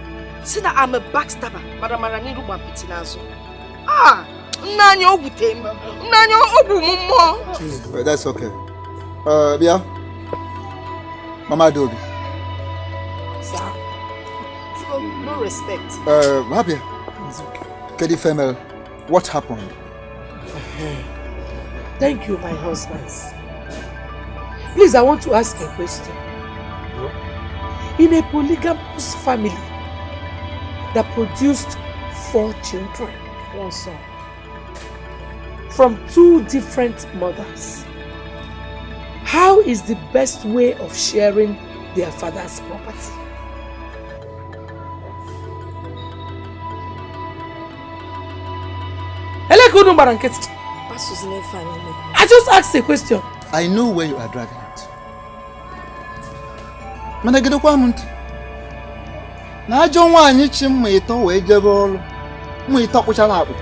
Said that I'm a backstabber. That's okay. Bia, Mama Adobe. Sir, no respect. Happy. Kedi Femel, what happened? Thank you, my husbands. Please, I want to ask a question. In a polygamous family that produced 4 children, 1 son, from 2 different mothers, how is the best way of sharing their father's property? I just asked a question. I know where you are driving at. Mana gede kwa muntu. Na ajo nwanyi chi mma ito wee jebe olu. Mma ito kpuchala akpu.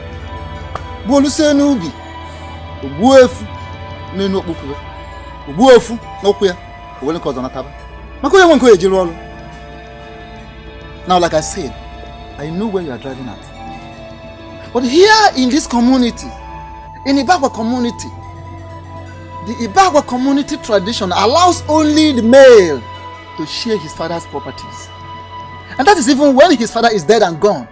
Bolu se n'ubi. Ogbu efu n'enu okpukuru. Ogbu efu n'okwu ya. Owele ka ọzọ nataba. Maka onye nwe nke ejiri olu. Now like I said, I know where you are driving at. But here in this community, in Ibagwa community, the Ibagwa community tradition allows only the male to share his father's properties. And that is even when his father is dead and gone,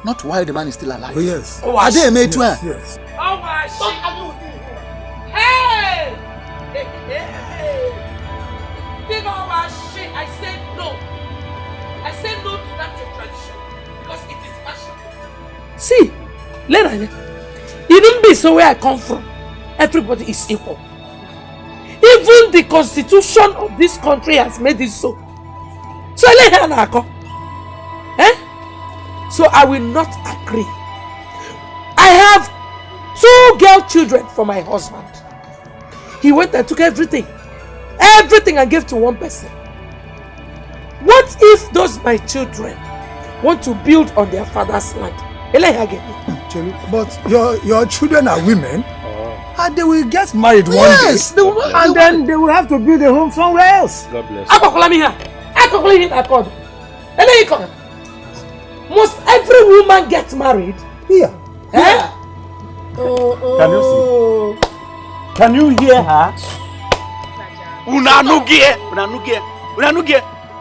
not while the man is still alive. Oh yes. Oh, are they made to her? Yes. Oh my shit! Hey! Think of my shit. I said no. I said no to that tradition because it is fashion. See, Lena, it don't be so where I come from. Everybody is equal. Even the constitution of this country has made it so. So So I will not agree. I have 2 girl children for my husband. He went and took everything and gave to one person. What if those my children want to build on their father's land? But your children are women. And they will get married one day. And then they will have to build a home somewhere else. God bless you. Must every woman get married? Yeah. Eh? Can you see? Can you hear her? Unanugie.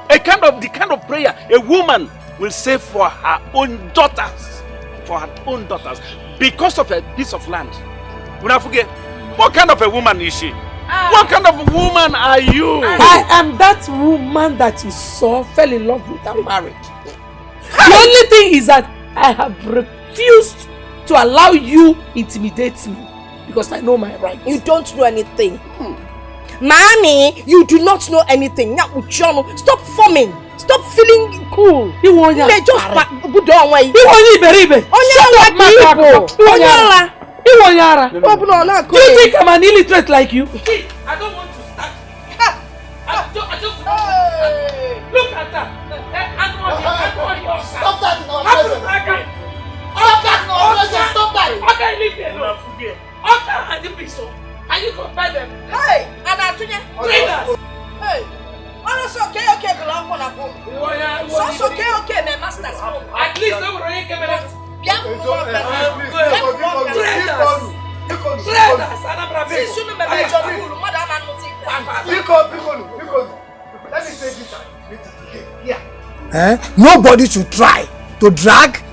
The kind of prayer a woman will say for her own daughters. Because of a piece of land. What kind of a woman is she? What kind of woman are you? I am that woman that you saw, fell in love with and married. The only thing is that I have refused to allow you intimidate me because I know my rights. You don't know anything. Mommy, you do not know anything. Stop forming. Stop feeling cool. You want to just put on way. You want to be Do you think I'm an illiterate like you? I don't want to start. I just want to start. Look at that. Stop that! Stop that! Okay, leave me alone. Okay, and the pistol. And you compare them. Hey, and I told you. Hey. So okay, my master. At least they will make a minute. Nobody should try to drag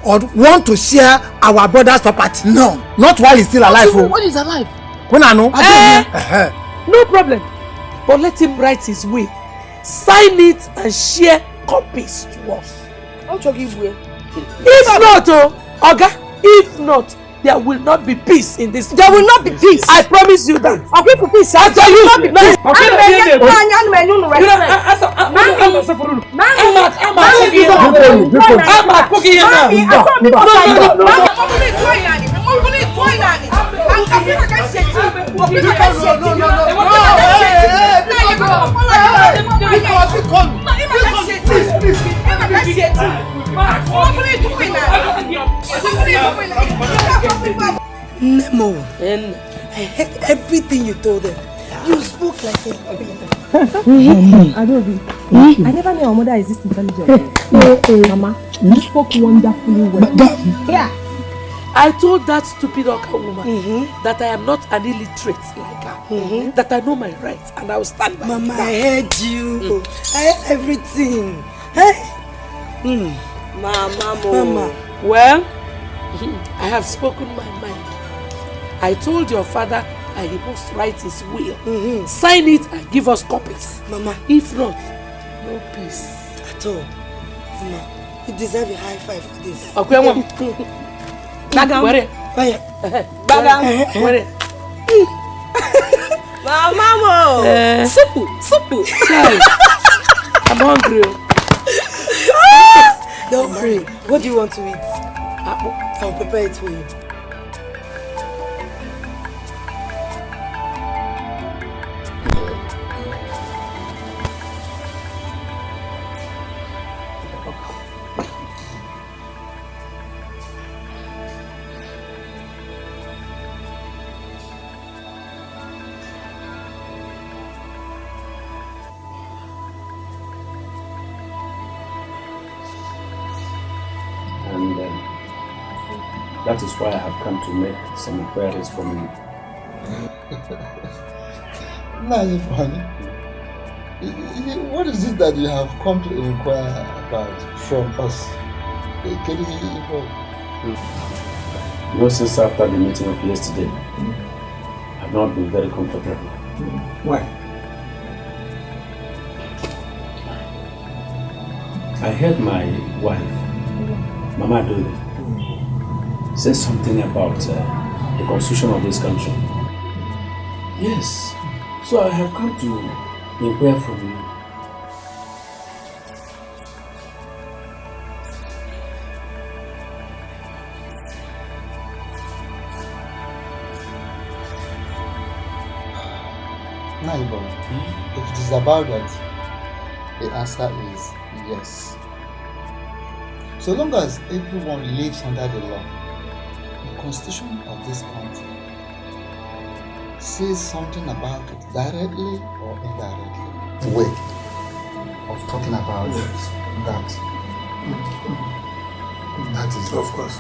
or want to share our brother's property. No, not while he's still alive. When he's alive? When I know. No problem. But let him write his will. Sign it and share copies to us. If not, Oga, if not, there will not be peace in this. There will not be peace. I promise you that. Okay, for peace. I tell you not be peace. Nemo, I heard everything you told them. You spoke like a Adobe, I never knew our mother is this intelligent. Mama, you spoke wonderfully well. Yeah. I told that stupid Oka woman that I am not an illiterate like her. That I know my rights and I will stand by it. Mama, I heard you. I heard everything. Hey? Mama. Well, I have spoken my mind. I told your father that he must write his will. Sign it and give us copies. Mama. If not, no peace. At all. Mama, you deserve a high five for this. Okay, Mama. Bagam. Bagam. Mama. Supu. I'm hungry. Don't worry. What do you want to eat? I'll prepare it for you. That is why I have come to make some inquiries from you. What is it that you have come to inquire about from us? Can you You know, since after the meeting of yesterday, I've not been very comfortable. Why? I heard my wife, Mama Dole, say something about the constitution of this country. Yes. So I have come to inquire from you. Naibo, if it is about that, the answer is yes. So long as everyone lives under the law, the constitution of this country says something about it directly or indirectly. Way of talking about that. That is of course.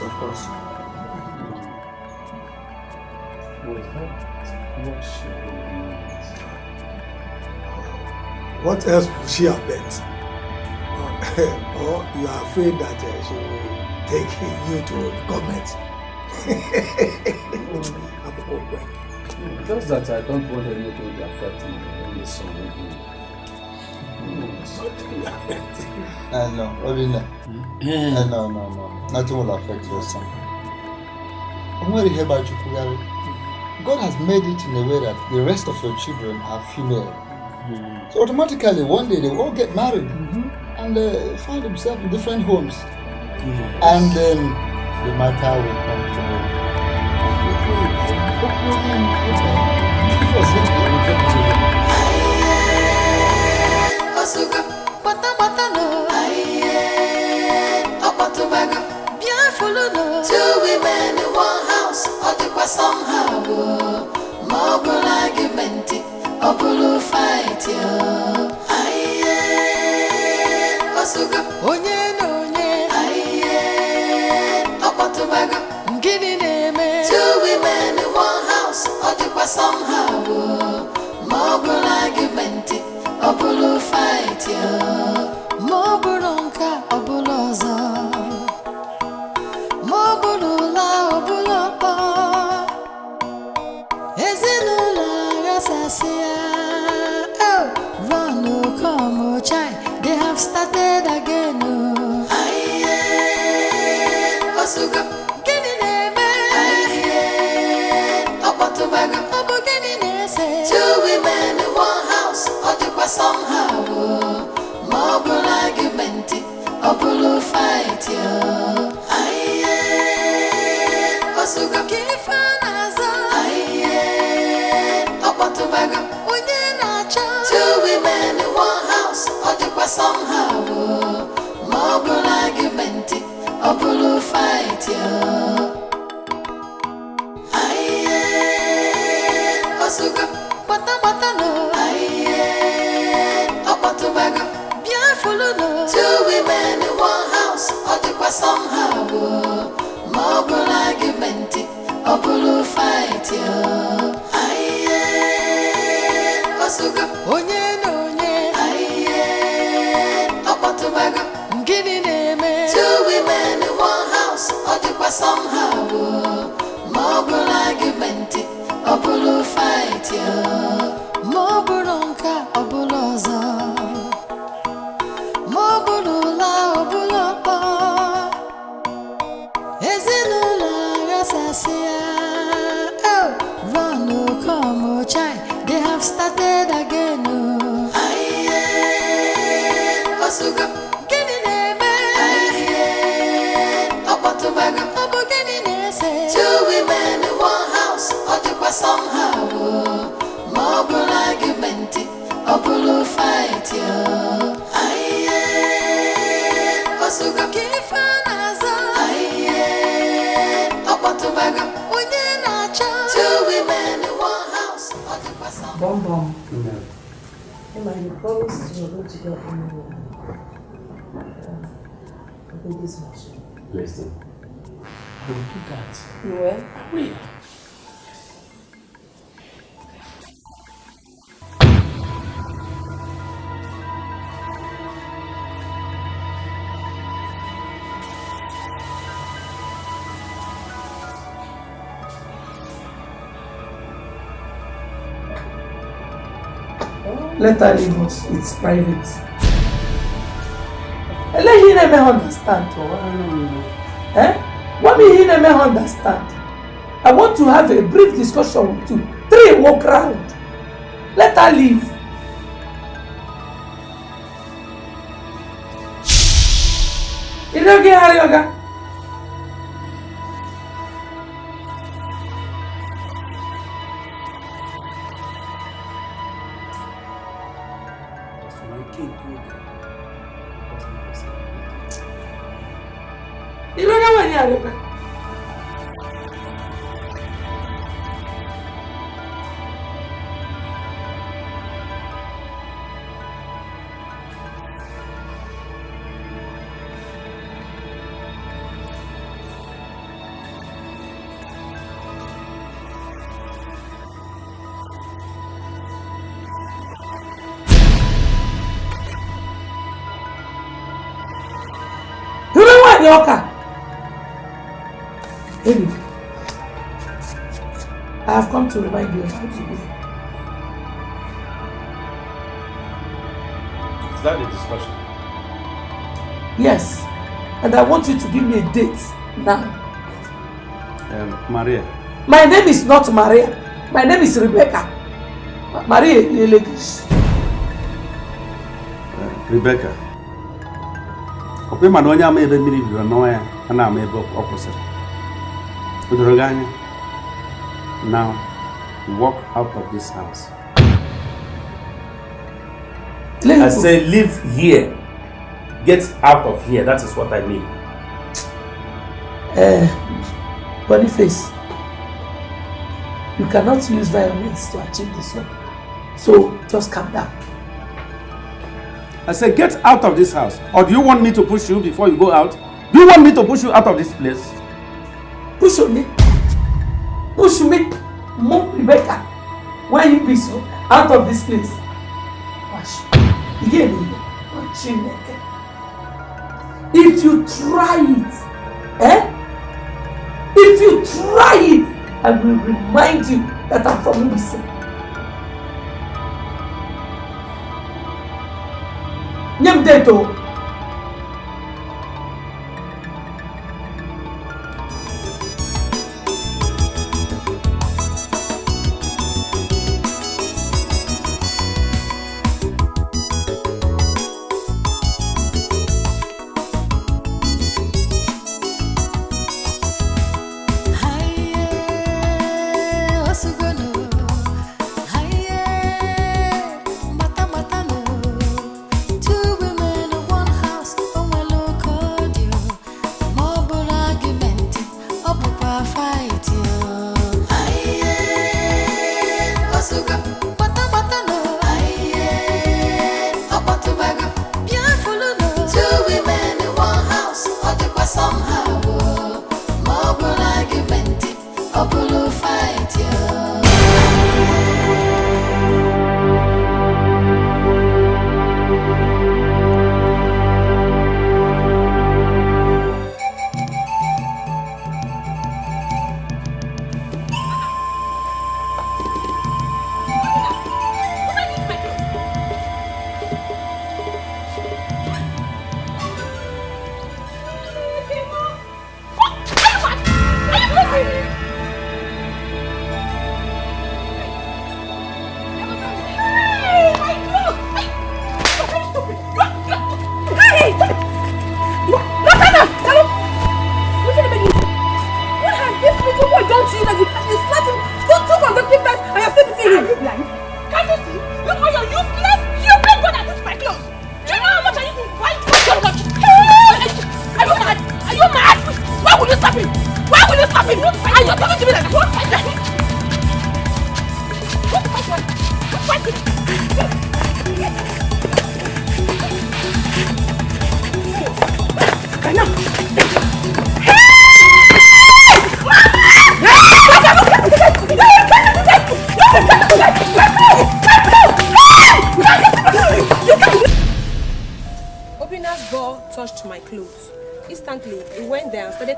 What else would she have meant? Or you are afraid that she will take you to government? Just that I don't want anything to affect my only son. Something will affect him. No, Obina. No. Nothing will affect your son. I'm going to hear about you. God has made it in a way that the rest of your children are female. So automatically, one day they will all get married and find themselves in different homes. And then the matter will come to Two women in one house, somehow, more argument, or fight, onye no onye, gini neme. Two women in one house, somehow, more argument, or fight, more nka, or Mobulula obulapa Ezinula rasasia Oh, run come chai They have started again Aye, Osuga Gini neme Aye, Obotubaga Obo gini nese Two women in one house Odikwa somehow Mobula argumenti Obulu fight Sugar Kifanaza Obotubaga Unye Nacha Two women in one house Odikwa somehow Mobile argument Obulu fight Osuga Bata no Obotubaga Biafulu no Two women in one house Odikwa somehow Mobile argument, Obulu fight Aye, Osuga, onye no onye, Aye, Obotubaga, gini neme. Two women in one house, Odikwa somehow, Mobile argument, Obulu fight Mobulu nka, Obulu ozo, Mobulu la, Obulu pa. Oh, run, come, chai. They have started again. Aye, Osuga, gini neme. Aye, Obotubaga, Obo gini nese. Two women in one house, Odikwa somehow. Mobile argument, Obulu fight Aye, Osuga, Kifanaza. Two women in one house. Bom. Emma, you promised you were going to get Ini Edo. This much. Listen, I I will do that. You will? I will. Let her leave us. It's private. Let him never understand. What will he never understand? I want to have a brief discussion with you. 3 walk round. Let her leave. You don't get Harioga. Baby, I have come to remind you about the way. Is that the discussion? Yes, and I want you to give me a date now. Maria. My name is not Maria. My name is Rebecca. Maria Elegish. Rebecca. Okay, my nonya may be me noya, and I may be opposite. Now, walk out of this house. I say, live here. Get out of here. That is what I mean. Boniface, you cannot use violence to achieve this one. So, just calm down. I say, get out of this house. Or do you want me to push you before you go out? Do you want me to push you out of this place? Push me. Push me. Move Rebecca. Why you be so out of this place? Wash. If you try it, if you try it, I will remind you that I'm from Ubisi. Nyam deto.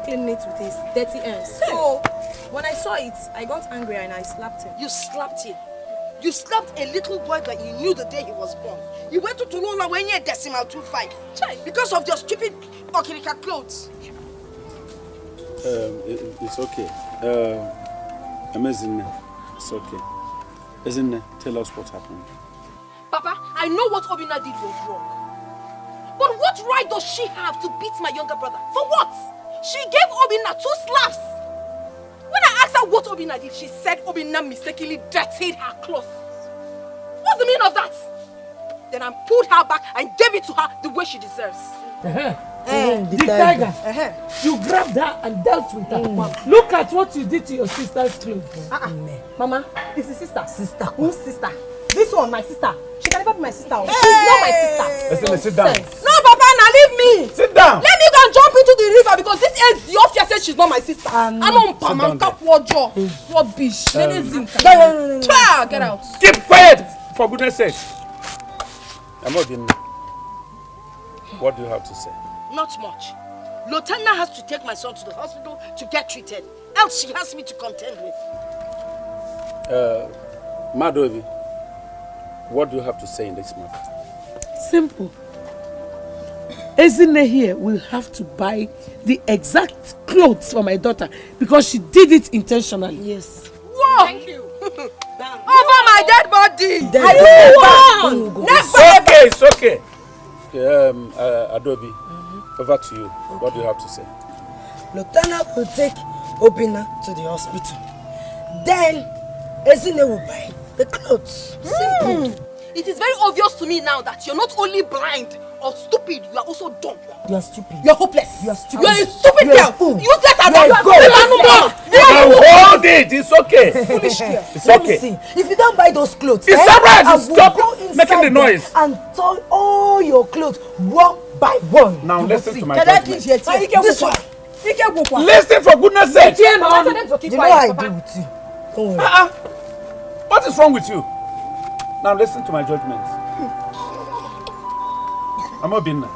cleaning it with his dirty hands. So when I saw it, I got angry and I slapped him. You slapped him? You slapped a little boy that you knew the day he was born. You went to Tulula when you're decimal 25 because of your stupid Okirika clothes. It's okay. Amazing. It's okay. Isn't it? Tell us what happened. Papa, I know what Obina did was wrong. But what right does she have to beat my younger brother? For what? She gave Obina 2 slaps. When I asked her what Obina did, she said Obina mistakenly dirtied her clothes. What's the meaning of that? Then I pulled her back and gave it to her the way she deserves. The tiger. You grabbed her and dealt with her. Look at what you did to your sister's clothes. Mama, this is sister. Sister. Whose sister? This one, my sister. She can never be my sister. She's not my sister. Listen, sit down. No, Papa, now leave me. Sit down. Let me go and jump into the river because this is your fear says she's not my sister. I'm on Pamanka Wajo. Rubbish. Get out. Keep quiet, for goodness sake. What do you have to say? Not much. Lotana has to take my son to the hospital to get treated. Else she has me to contend with. Madovi, what do you have to say in this matter? Simple. Ezine here will have to buy the exact clothes for my daughter because she did it intentionally. Yes. Whoa! Thank you. Over my dead body! It's okay. Adobe, over to you. What do you have to say? Lotana will take Obina to the hospital. Then Ezine will buy the clothes. Simple. It is very obvious to me now that you're not only blind or stupid, you are also dumb. You are stupid. You're hopeless. You are stupid. You are a stupid girl. Useless and You are hold it. It's okay. Foolish girl. It's Let me okay. see. If you don't buy those clothes, It's alright. I will Stop go inside making the there noise. and turn all your clothes one by one. Now You listen will to see. my Can I judgment. give you this one? Listen for goodness sake. You know how I do with you. Don't worry. What is wrong with you? Now listen to my judgment. Amobina,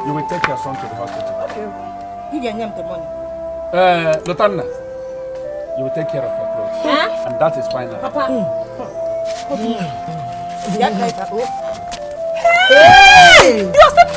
you will take your son to the hospital. Okay. Give your name the money. Lotana, you will take care of your clothes. And that is final. Papa. Hey! You are still...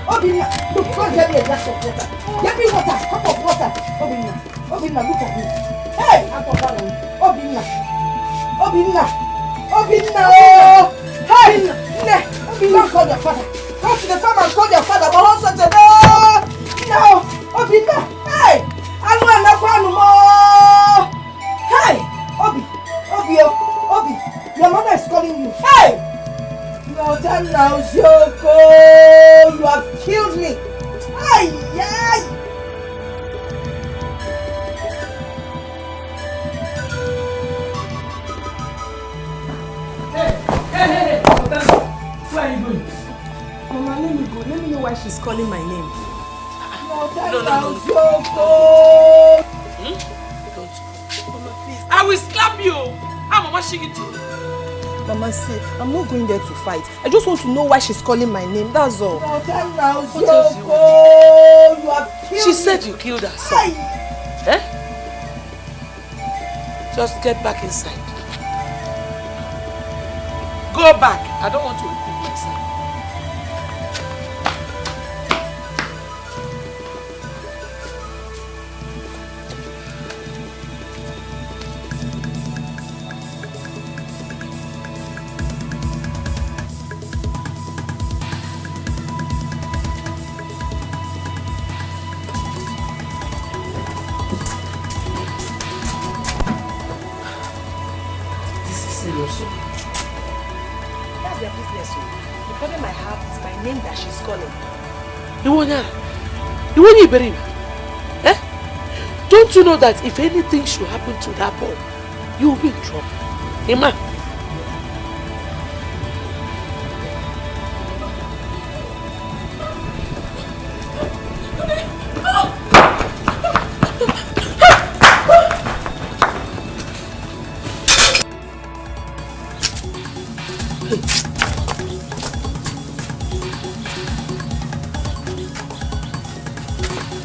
Obina, look, go get me a glass of water. Get me water, cup of water. Obina, look at me. Hey, I'm talking. Obina, oh, hey, Obina, call your father. Go to the farm and call your father. But also no, Obina, hey, I want to more. Hey, Obi, your mother is calling you. Hey. No, that now, Yoko! You have killed me! Ay, ay! Hey! Where are you going? Mama, let me go. Let me know why she's calling my name. No, that No. Yoko! Don't. Mama, please. I will slap you. I'm Mama Shigiti. Mama said, I'm not going there to fight. I just want to know why she's calling my name. That's all. No, that now, What else you Yoko! You have killed She me. said you killed her son. Eh? Just get back inside. Go back. I don't want to repeat myself. That's their business. The problem I have is my name that she's calling. You believe? Eh? Don't you know that if anything should happen to that boy, you will be in trouble? Ima.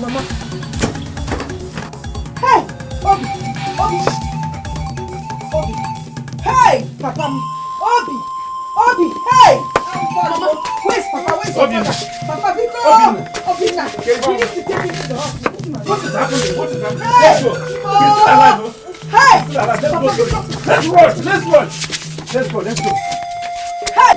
Mama. Hey, Obi. Hey, Papa. Obi. Hey. Mama, where's Papa? Where's Papa? Papa, Obi. You need to take him to the hospital. What is happening? Hey. Let's go. He's still alive. Hey. Let's go. Let's go. Hey.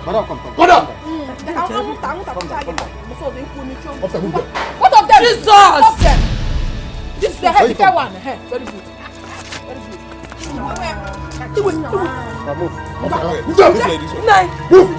Madam, come. What of them? Jesus! Stop them. This is the healthcare one. Very good. Move.